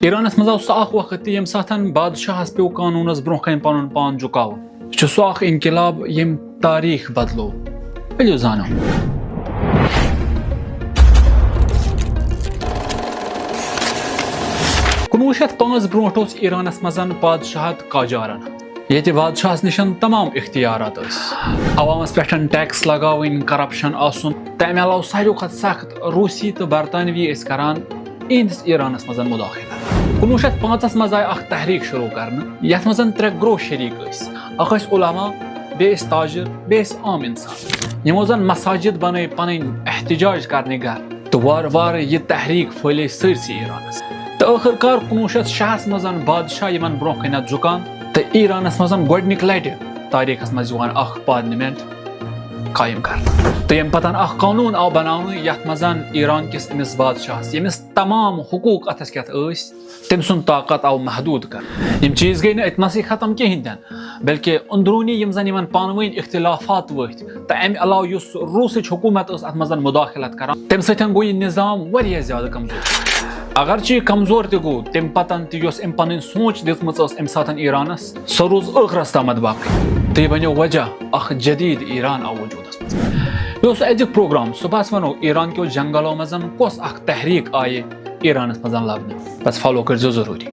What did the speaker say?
ایرانس مز آو سہ اخ وقت یم ساتن بادشاہس پیو قانونس برونہ کن پنن پان جھکاون. یہ چھ سہ اخ انقلاب یم تاریخ بدلو. ؤلِو زانو. 1905 برونٹھ اوس ایرانس مز بادشاہت قاجارن. یہ بادشاہس نشن تمام اختیارات اس. عوامس پہ ٹیکس لگاون، کرپشن آسن. تمہ علاوہ ساروی کھت سخت روسی تو برطانوی اس کران اہندس ایرانس مز مداخلت. 1905 مز آئی اخ تحریک شروع کرنے یتھ مز 3 گروہ شریک اس. اخ علما، بیس تاجر، بیس عام انسان. یمو زن مساجد بنائی پنن احتجاج کرنے گھر. تو وار وار یہ تحریک پھیلے سرسی ایرانس. تو آخر کار 1906 مز بادشاہ یمن برونہ کن جھکان. تو ایرانس مز گۄڈنِک لٹہِ تاریخس مز یوان اخ پارلیمنٹ قائم کرنا. تو یم پتن اخ قانون آو بناونہٕ یتھ مز ایران کس امس بادشاہس یمس تمام حقوق اتھس کیت ٲسۍ تم سن طاقت آو محدود کر. یم چیز گئی نہ اتنسے ختم کہین تن بلکہ اندرونی یم زن یمن پانوین اختلافات ورتھ. تو امہ علاوہ یس روسچ حکومت ٲس اتھ مز مداخلت کران تمہ سۭتۍ گوٚو یہ نظام واریاہ زیادٕ کمزور. اگرچہ یہ کمزور تہ گو تم پتن تہ یس ام پنن سوچ دژمٕژ ٲس ام ساتن ایرانس سۄ روٗز ٲخرس تامتھ باقٕے. تہٕ یہِ بنیو وجہ اخ جدید ایران آو وجودس منٛز. یہ اوس ازیُک پروگرام. صبحس ونو ایران کیو جنگلو مز کۄس اخ تحریک آیہِ ایرانس مز لبنہٕ. بس فالو کٔرزیو ضروٗری.